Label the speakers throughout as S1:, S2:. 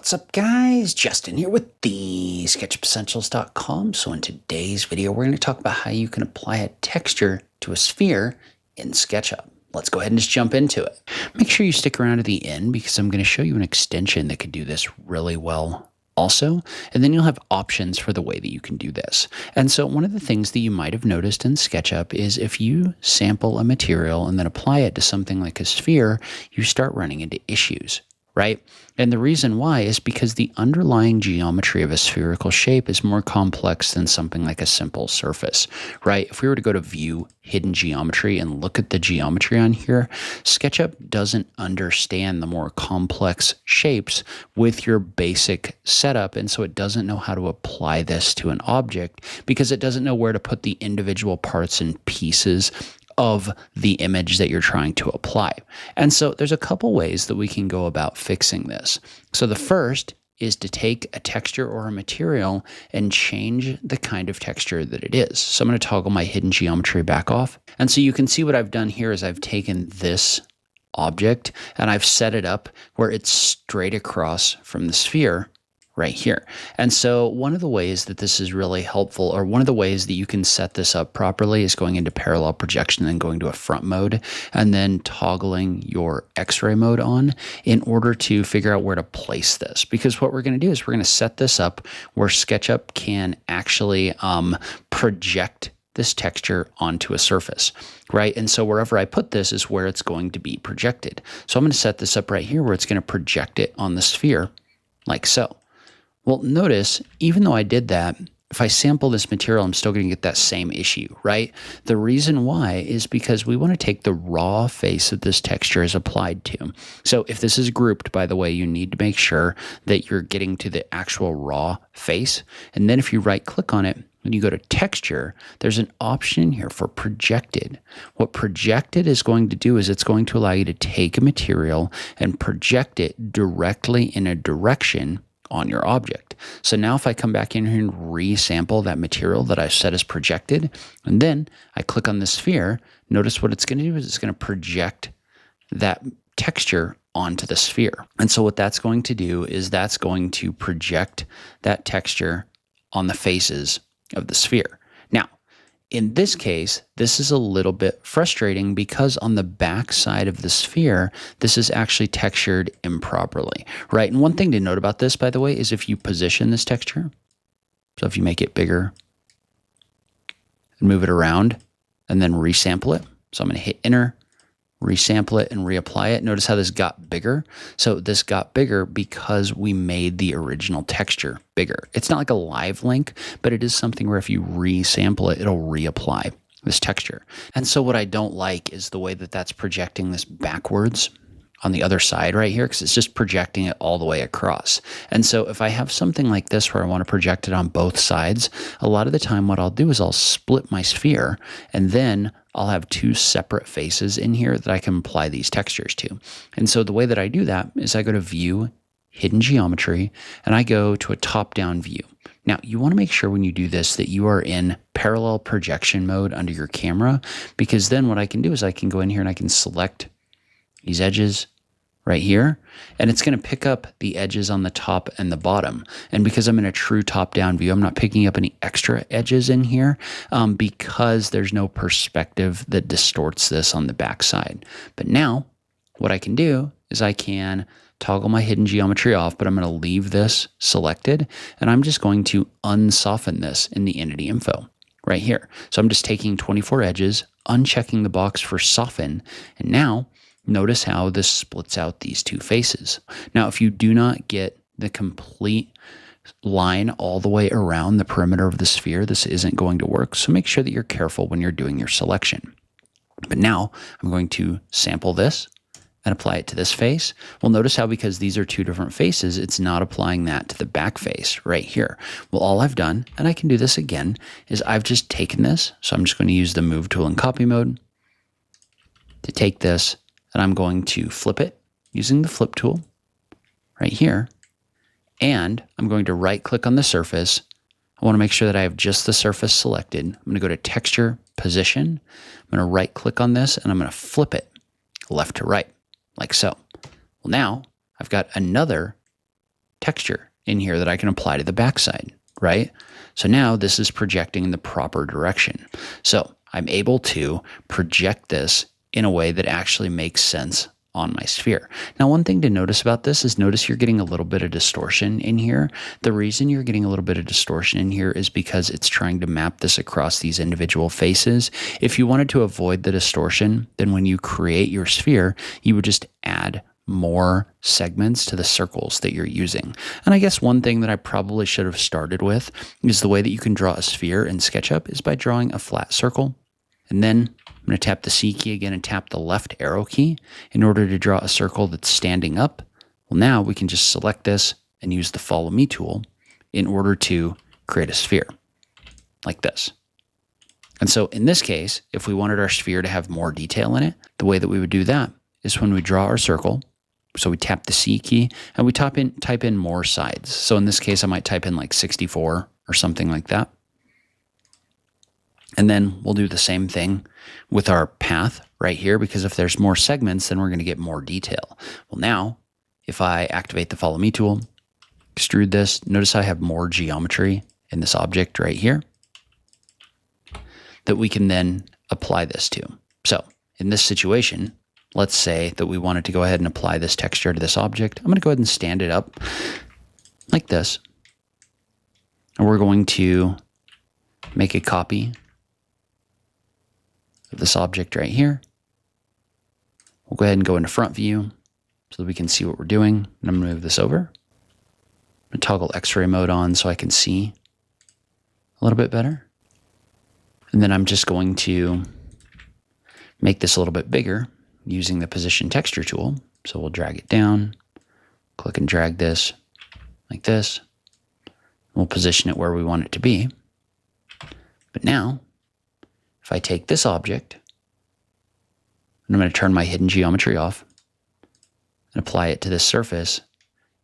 S1: What's up, guys? Justin here with TheSketchUpEssentials.com. So in today's video, we're going to talk about how you can apply a texture to a sphere in SketchUp. Let's go ahead and just jump into it. Make sure you stick around to the end because I'm going to show you an extension that could do this really well also, and then you'll have options for the way that you can do this. And so one of the things that you might have noticed in SketchUp is if you sample a material and then apply it to something like a sphere, you start running into issues, right? And the reason why is because the underlying geometry of a spherical shape is more complex than something like a simple surface, right? If we were to go to View, Hidden Geometry, and look at the geometry on here, SketchUp doesn't understand the more complex shapes with your basic setup, and so it doesn't know how to apply this to an object because it doesn't know where to put the individual parts and pieces of the image that you're trying to apply. And so there's a couple ways that we can go about fixing this. So the first is to take a texture or a material and change the kind of texture that it is. So I'm going to toggle my hidden geometry back off. And so you can see what I've done here is I've taken this object and I've set it up where it's straight across from the sphere right here. And so one of the ways that this is really helpful, or one of the ways that you can set this up properly, is going into parallel projection and then going to a front mode and then toggling your X-ray mode on in order to figure out where to place this. Because what we're going to do is we're going to set this up where SketchUp can actually project this texture onto a surface, right? And so wherever I put this is where it's going to be projected. So I'm going to set this up right here where it's going to project it on the sphere like so. Well, notice, even though I did that, if I sample this material, I'm still going to get that same issue, right? The reason why is because we want to take the raw face that this texture is applied to. So if this is grouped, by the way, you need to make sure that you're getting to the actual raw face. And then if you right-click on it, when you go to texture, there's an option here for projected. What projected is going to do is it's going to allow you to take a material and project it directly in a direction on your object. So now if I come back in here and resample that material that I set as projected, and then I click on the sphere, notice what it's going to do is it's going to project that texture onto the sphere. And so what that's going to do is that's going to project that texture on the faces of the sphere. Now, in this case, this is a little bit frustrating because on the back side of the sphere, this is actually textured improperly, right? And one thing to note about this, by the way, is if you position this texture, so if you make it bigger and move it around and then resample it. So I'm going to hit enter, resample it and reapply it. Notice how this got bigger. So this got bigger because we made the original texture bigger. It's not like a live link, but it is something where if you resample it, it'll reapply this texture. And so what I don't like is the way that that's projecting this backwards on the other side right here, because it's just projecting it all the way across. And so if I have something like this where I want to project it on both sides, a lot of the time what I'll do is I'll split my sphere and then I'll have two separate faces in here that I can apply these textures to. And so the way that I do that is I go to View, Hidden Geometry, and I go to a top-down view. Now, you want to make sure when you do this that you are in parallel projection mode under your camera, because then what I can do is I can go in here and I can select these edges right here, and it's going to pick up the edges on the top and the bottom. And because I'm in a true top-down view, I'm not picking up any extra edges in here because there's no perspective that distorts this on the back side. But now, what I can do is I can toggle my hidden geometry off, but I'm going to leave this selected, and I'm just going to unsoften this in the entity info right here. So I'm just taking 24 edges, unchecking the box for soften, and now notice how this splits out these two faces. Now, if you do not get the complete line all the way around the perimeter of the sphere, this isn't going to work. So make sure that you're careful when you're doing your selection. But now I'm going to sample this and apply it to this face. Well, notice how because these are two different faces, it's not applying that to the back face right here. Well, all I've done, and I can do this again, is I've just taken this. So I'm just going to use the move tool in copy mode to take this, and I'm going to flip it using the flip tool right here. And I'm going to right click on the surface. I want to make sure that I have just the surface selected. I'm going to go to texture, position. I'm going to right click on this and I'm going to flip it left to right like so. Well, now I've got another texture in here that I can apply to the backside, right? So now this is projecting in the proper direction. So I'm able to project this in a way that actually makes sense on my sphere. Now, one thing to notice about this is notice you're getting a little bit of distortion in here. The reason you're getting a little bit of distortion in here is because it's trying to map this across these individual faces. If you wanted to avoid the distortion, then when you create your sphere, you would just add more segments to the circles that you're using. And I guess one thing that I probably should have started with is the way that you can draw a sphere in SketchUp is by drawing a flat circle. And then I'm going to tap the C key again and tap the left arrow key in order to draw a circle that's standing up. Well, now we can just select this and use the Follow Me tool in order to create a sphere like this. And so in this case, if we wanted our sphere to have more detail in it, the way that we would do that is when we draw our circle. So we tap the C key and we type in more sides. So in this case, I might type in like 64 or something like that. And then we'll do the same thing with our path right here, because if there's more segments, then we're going to get more detail. Well, now, if I activate the Follow Me tool, extrude this, notice I have more geometry in this object right here that we can then apply this to. So in this situation, let's say that we wanted to go ahead and apply this texture to this object. I'm going to go ahead and stand it up like this. And we're going to make a copy of this object right here. We'll go ahead and go into front view so that we can see what we're doing. And I'm going to move this over. I'm going to toggle X-ray mode on so I can see a little bit better. And then I'm just going to make this a little bit bigger using the Position Texture tool. So we'll drag it down, click and drag this like this. We'll position it where we want it to be. But now, if I take this object, and I'm going to turn my hidden geometry off and apply it to this surface,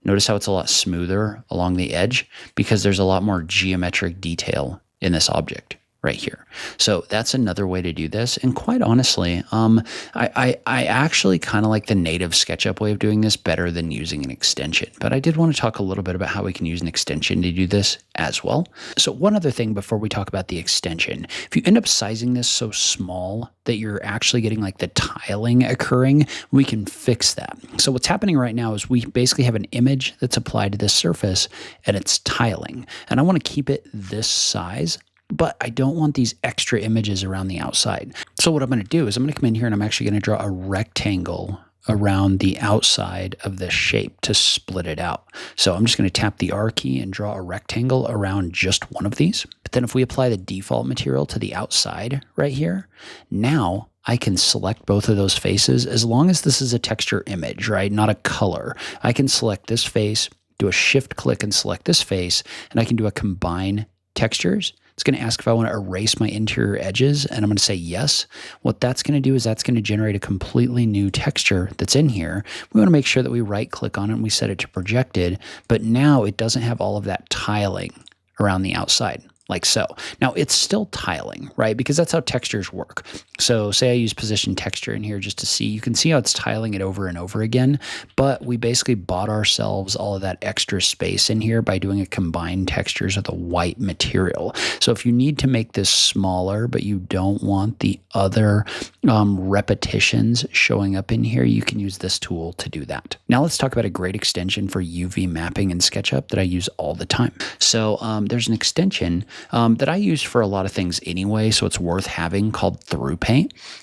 S1: notice how it's a lot smoother along the edge because there's a lot more geometric detail in this object right here. So that's another way to do this. And quite honestly, I actually kind of like the native SketchUp way of doing this better than using an extension. But I did want to talk a little bit about how we can use an extension to do this as well. So one other thing before we talk about the extension, if you end up sizing this so small that you're actually getting like the tiling occurring, we can fix that. So what's happening right now is we basically have an image that's applied to this surface and it's tiling. And I want to keep it this size, but I don't want these extra images around the outside. So what I'm going to do is I'm going to come in here and I'm actually going to draw a rectangle around the outside of this shape to split it out. So I'm just going to tap the R key and draw a rectangle around just one of these. But then if we apply the default material to the outside right here, now I can select both of those faces as long as this is a texture image, right? Not a color. I can select this face, do a shift click and select this face, and I can do a combine textures. It's going to ask if I want to erase my interior edges, and I'm going to say yes. What that's going to do is that's going to generate a completely new texture that's in here. We want to make sure that we right-click on it and we set it to projected, but now it doesn't have all of that tiling around the outside, like so. Now, it's still tiling, right? Because that's how textures work. So say I use position texture in here just to see. You can see how it's tiling it over and over again, but we basically bought ourselves all of that extra space in here by doing a combined textures with a white material. So if you need to make this smaller, but you don't want the other repetitions showing up in here, you can use this tool to do that. Now let's talk about a great extension for UV mapping in SketchUp that I use all the time. So there's an extension that I use for a lot of things anyway, so it's worth having, called Thru-Paint.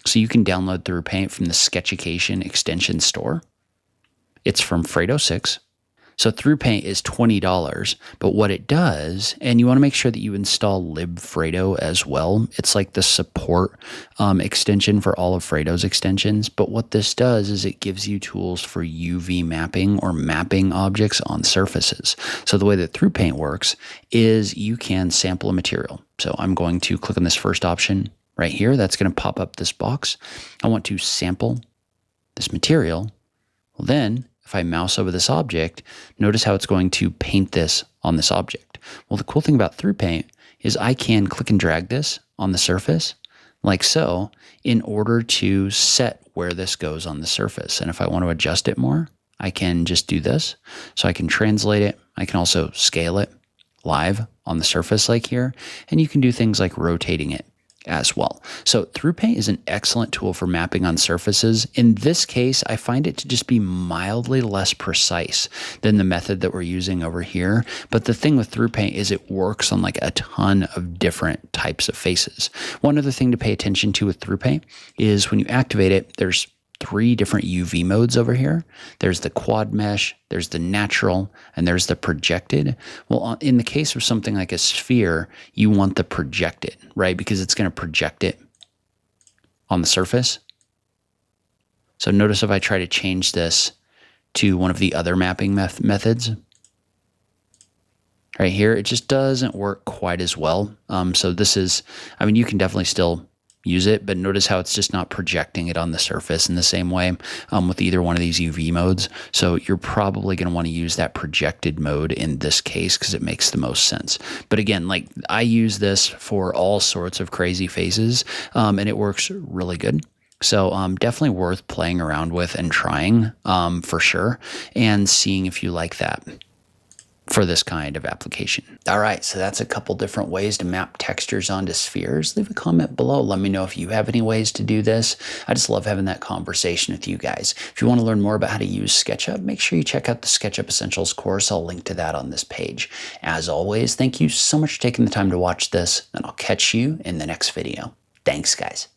S1: So you can download Thru-Paint from the Sketchucation extension store. It's from Fredo 6. So Thru-Paint is $20, but what it does, and you want to make sure that you install libfredo as well. It's like the support extension for all of Fredo's extensions, but what this does is it gives you tools for UV mapping or mapping objects on surfaces. So the way that Thru-Paint works is you can sample a material. So I'm going to click on this first option right here. That's going to pop up this box. I want to sample this material. Well, then if I mouse over this object, notice how it's going to paint this on this object. Well, the cool thing about Thru-Paint is I can click and drag this on the surface like so in order to set where this goes on the surface. And if I want to adjust it more, I can just do this. So I can translate it. I can also scale it live on the surface like here. And you can do things like rotating it as well. So ThruPaint is an excellent tool for mapping on surfaces. In this case, I find it to just be mildly less precise than the method that we're using over here. But the thing with ThruPaint is it works on like a ton of different types of faces. One other thing to pay attention to with ThruPaint is when you activate it, there's 3 different UV modes over here. There's the quad mesh, there's the natural, and there's the projected. Well, in the case of something like a sphere, you want the projected, right? Because it's going to project it on the surface. So notice if I try to change this to one of the other mapping methods, right here, it just doesn't work quite as well. So this is, I mean, you can definitely still use it, but notice how it's just not projecting it on the surface in the same way with either one of these UV modes. So you're probably going to want to use that projected mode in this case because it makes the most sense. But again, like I use this for all sorts of crazy faces and it works really good. So definitely worth playing around with and trying for sure and seeing if you like that for this kind of application. All right, so that's a couple different ways to map textures onto spheres. Leave a comment below. Let me know if you have any ways to do this. I just love having that conversation with you guys. If you want to learn more about how to use SketchUp, make sure you check out the SketchUp Essentials course. I'll link to that on this page. As always, thank you so much for taking the time to watch this, and I'll catch you in the next video. Thanks, guys.